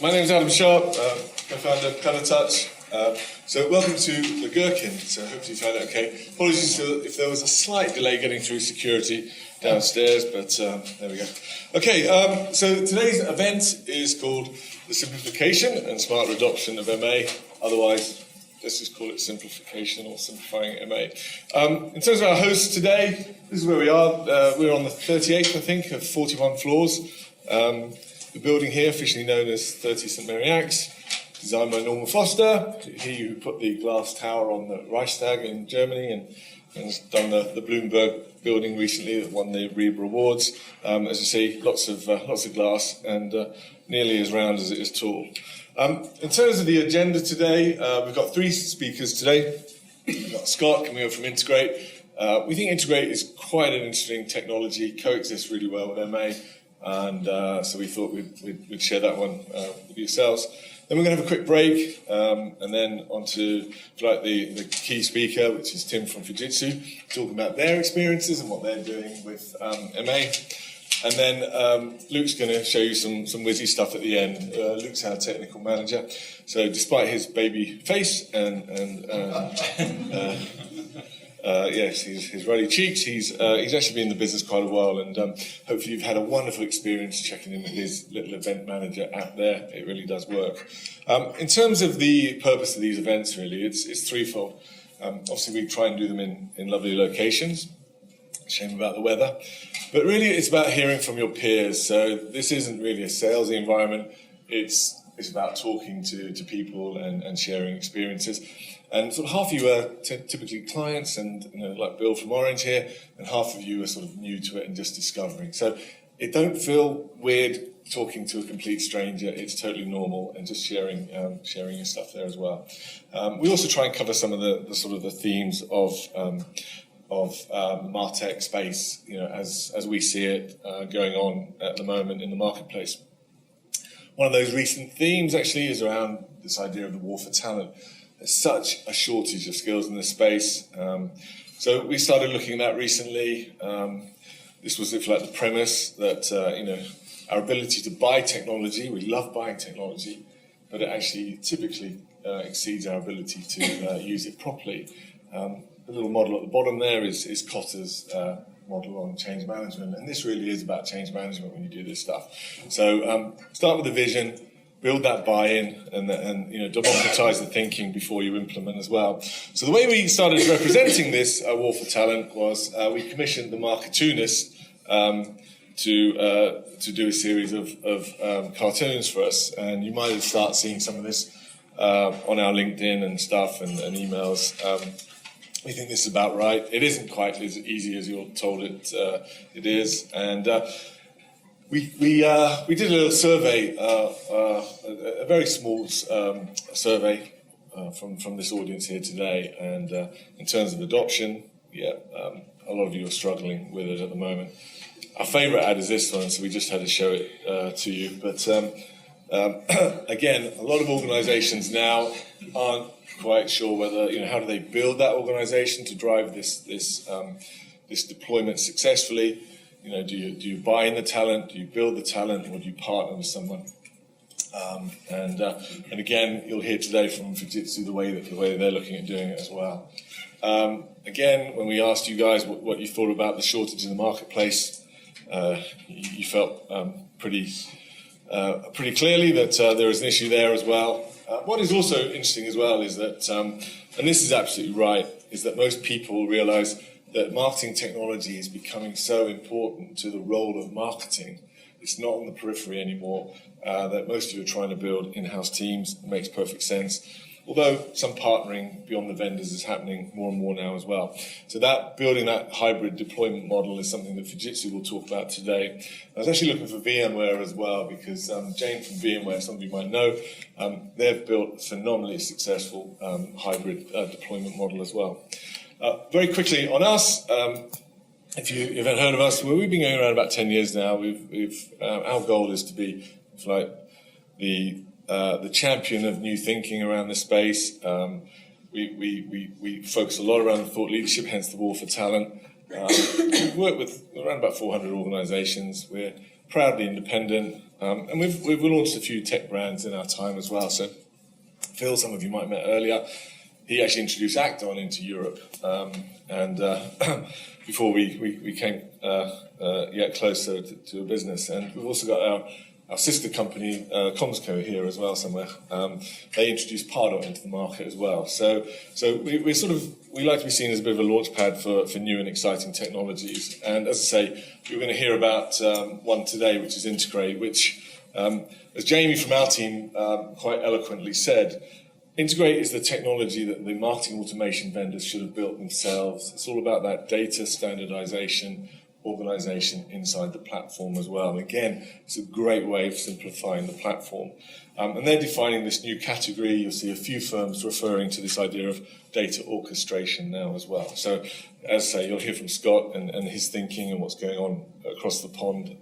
My name is Adam Sharp, co-founder of CleverTouch. So welcome to the Gherkin. So hopefully you found it okay. Apologies if there was a slight delay getting through security downstairs, but there we go. Okay, so today's event is called the Simplification and Smarter Adoption of MA. Otherwise, let's just call it Simplification or Simplifying MA. In terms of our hosts today, this is where we are. We're on the 38th, I think, of 41 floors. The building here, officially known as 30 St Mary Axe, designed by Norman Foster, he who put the glass tower on the Reichstag in Germany and has done the Bloomberg building recently that won the Reber Awards. As you see, lots of glass and nearly as round as it is tall. In terms of the agenda today, we've got three speakers today. We've got Scott coming over from Integrate. We think Integrate is quite an interesting technology, coexists really well with MA. And so we thought we'd share that one with yourselves. Then we're going to have a quick break, and then on to the key speaker, which is Tim from Fujitsu, talking about their experiences and what they're doing with MA. And then Luke's going to show you some whizzy stuff at the end. Luke's our technical manager, so despite his baby face and yes, his ruddy cheeks. He's actually been in the business quite a while, and hopefully you've had a wonderful experience checking in with his little event manager app there. It really does work. In terms of the purpose of these events, really, it's threefold. Obviously, we try and do them in lovely locations. Shame about the weather, but really, it's about hearing from your peers. So this isn't really a salesy environment. It's about talking to people and sharing experiences. And sort of half of you are typically clients and, like Bill from Orange here, and half of you are sort of new to it and just discovering. So it don't feel weird talking to a complete stranger. It's totally normal, and just sharing your stuff there as well. We also try and cover some of the sort of the themes of MarTech space, as we see it going on at the moment in the marketplace. One of those recent themes actually is around this idea of the war for talent. There's such a shortage of skills in this space. So we started looking at that recently. This was, if you like, the premise that, our ability to buy technology, we love buying technology, but it actually typically exceeds our ability to use it properly. The little model at the bottom there is Kotter's model on change management, and this really is about change management when you do this stuff. So start with the vision, build that buy-in, and democratize the thinking before you implement as well. So the way we started representing this war for talent was we commissioned the Marketoonists to do a series of cartoons for us, and you might have started seeing some of this on our LinkedIn and stuff and emails. We think this is about right. It isn't quite as easy as you're told it is, and we did a little survey, a very small survey from this audience here today, and in terms of adoption, a lot of you are struggling with it at the moment. Our favourite ad is this one, so we just had to show it to you. But again, a lot of organisations now aren't quite sure whether, how do they build that organisation to drive this deployment successfully. Do you buy in the talent, do you build the talent, or do you partner with someone? And again, you'll hear today from Fujitsu the way they're looking at doing it as well. Again, when we asked you guys what you thought about the shortage in the marketplace, you felt pretty clearly that there is an issue there as well. What is also interesting as well is that, and this is absolutely right, is that most people realise that marketing technology is becoming so important to the role of marketing. It's not on the periphery anymore, that most of you are trying to build in-house teams. It makes perfect sense. Although some partnering beyond the vendors is happening more and more now as well. So that building that hybrid deployment model is something that Fujitsu will talk about today. I was actually looking for VMware as well, because Jane from VMware, some of you might know, they've built a phenomenally successful hybrid deployment model as well. Very quickly on us, if you haven't heard of us, we've been going around about 10 years now. Our goal is to be like the champion of new thinking around the space. We focus a lot around the thought leadership, hence the war for talent. We've worked with around about 400 organisations. We're proudly independent. And we've launched a few tech brands in our time as well. So Phil, some of you might have met earlier, he actually introduced Acton into Europe. Before we came yet closer to a business. And we've also got our sister company, Comsco, here as well somewhere. They introduced Pardot into the market as well. So we like to be seen as a bit of a launch pad for new and exciting technologies. And as I say, you're going to hear about one today, which is Integrate, which, as Jamie from our team quite eloquently said, Integrate is the technology that the marketing automation vendors should have built themselves. It's all about that data standardization, organization inside the platform as well. And again, it's a great way of simplifying the platform. And they're defining this new category. You'll see a few firms referring to this idea of data orchestration now as well. So, as I say, you'll hear from Scott and his thinking and what's going on across the pond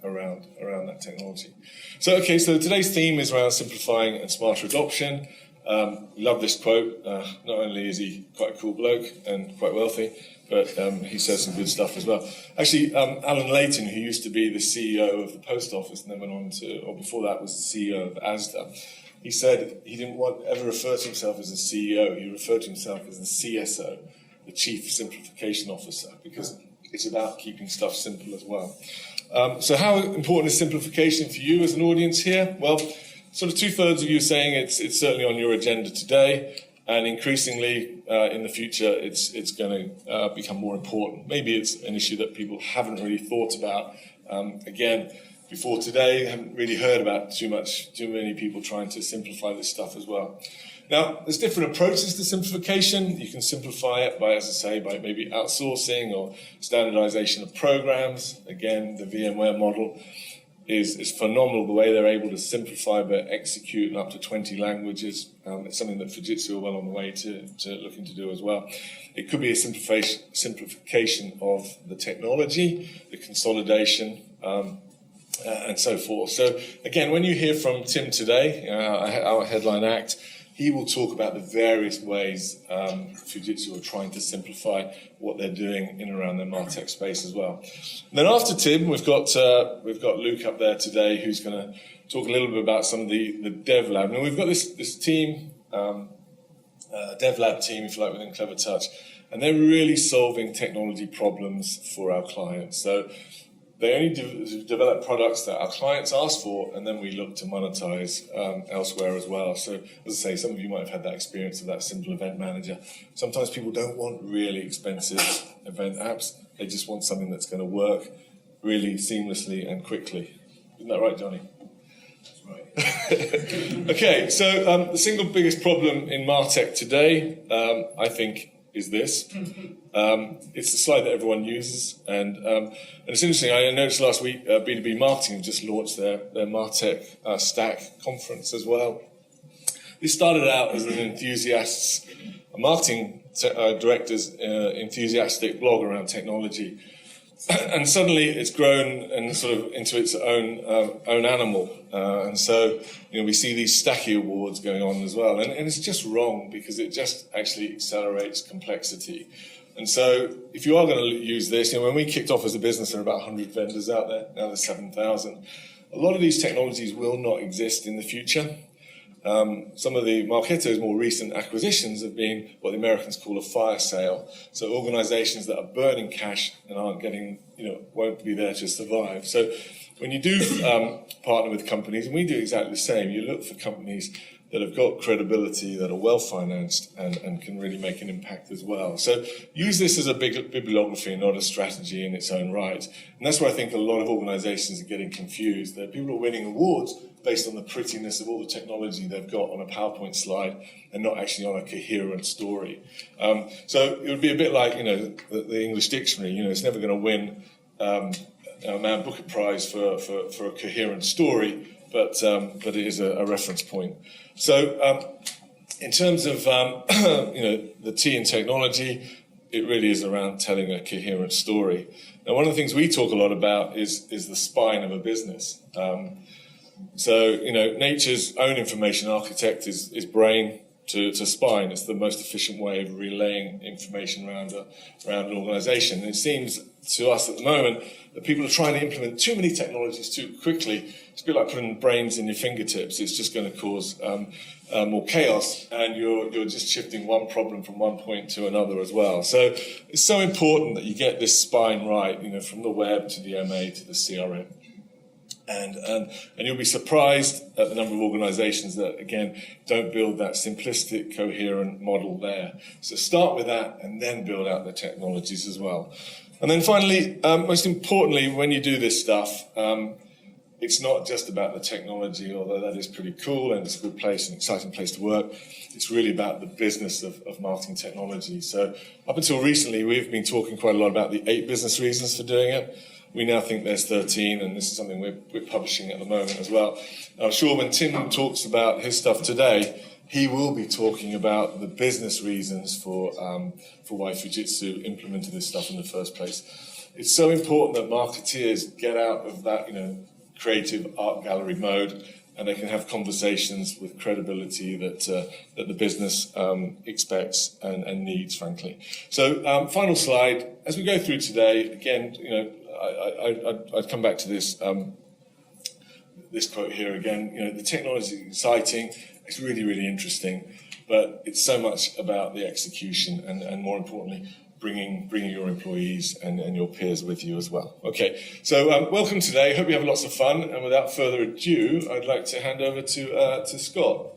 around that technology. So today's theme is around simplifying and smarter adoption. Love this quote. Not only is he quite a cool bloke and quite wealthy, but he says some good stuff as well. Actually, Alan Layton, who used to be the CEO of the Post Office and then went on to, or before that was the CEO of Asda, he said he didn't ever refer to himself as a CEO. He referred to himself as the CSO, the Chief Simplification Officer, because it's about keeping stuff simple as well. So how important is simplification for you as an audience here? Well, sort of 2/3 of you are saying it's certainly on your agenda today, and increasingly in the future it's going to become more important. Maybe it's an issue that people haven't really thought about. Again, before today, haven't really heard about too many people trying to simplify this stuff as well. Now, there's different approaches to simplification. You can simplify it by, as I say, by maybe outsourcing or standardization of programs. Again, the VMware model is phenomenal, the way they're able to simplify but execute in up to 20 languages. It's something that Fujitsu are well on the way to looking to do as well. It could be a simplification of the technology, the consolidation, and so forth. So again, when you hear from Tim today, our headline act, he will talk about the various ways Fujitsu are trying to simplify what they're doing in and around their MarTech space as well. And then after Tim, we've got Luke up there today, who's going to talk a little bit about some of the dev lab. Now we've got this team, dev lab team, if you like, within CleverTouch, and they're really solving technology problems for our clients. So they only develop products that our clients ask for, and then we look to monetize elsewhere as well. So, as I say, some of you might have had that experience of that simple event manager. Sometimes people don't want really expensive event apps. They just want something that's going to work really seamlessly and quickly. Isn't that right, Johnny? That's right. Okay, so the single biggest problem in MarTech today, I think, is this. It's the slide that everyone uses, and it's interesting. I noticed last week B2B Marketing just launched their MarTech Stack conference as well. This started out as a marketing director's enthusiastic blog around technology, and suddenly it's grown and sort of into its own animal. And so, we see these Stacky Awards going on as well. And it's just wrong, because it just actually accelerates complexity. And so if you are going to use this, when we kicked off as a business, there were about 100 vendors out there. Now there's 7,000. A lot of these technologies will not exist in the future. Some of the Marketo's more recent acquisitions have been what the Americans call a fire sale. So organizations that are burning cash and aren't getting, won't be there to survive. So when you do partner with companies, and we do exactly the same, you look for companies that have got credibility, that are well-financed, and can really make an impact as well. So use this as a bibliography and not a strategy in its own right. And that's where I think a lot of organizations are getting confused. That people are winning awards based on the prettiness of all the technology they've got on a PowerPoint slide and not actually on a coherent story. So it would be a bit like, the English dictionary. It's never going to win a Man Booker Prize for a coherent story, but it is a reference point. So in terms of the T in technology, it really is around telling a coherent story. Now, one of the things we talk a lot about is the spine of a business. So nature's own information architect is brain. to spine. It's the most efficient way of relaying information around an organisation. And it seems to us at the moment that people are trying to implement too many technologies too quickly. It's a bit like putting brains in your fingertips. It's just going to cause more chaos, and you're just shifting one problem from one point to another as well. So it's so important that you get this spine right, from the web to the MA to the CRM. And you'll be surprised at the number of organisations that, again, don't build that simplistic, coherent model there. So start with that and then build out the technologies as well. And then finally, most importantly, when you do this stuff, it's not just about the technology, although that is pretty cool and it's a good place, an exciting place to work. It's really about the business of marketing technology. So up until recently, we've been talking quite a lot about the 8 business reasons for doing it. We now think there's 13, and this is something we're publishing at the moment as well. I'm sure when Tim talks about his stuff today, he will be talking about the business reasons for why Fujitsu implemented this stuff in the first place. It's so important that marketeers get out of that, creative art gallery mode, and they can have conversations with credibility that the business expects and needs, frankly. So, final slide. As we go through today, again, I'd come back to this this quote here again. The technology is exciting. It's really, really interesting, but it's so much about the execution and more importantly, bringing your employees and your peers with you as well. Okay, so welcome today. Hope you have lots of fun. And without further ado, I'd like to hand over to Scott.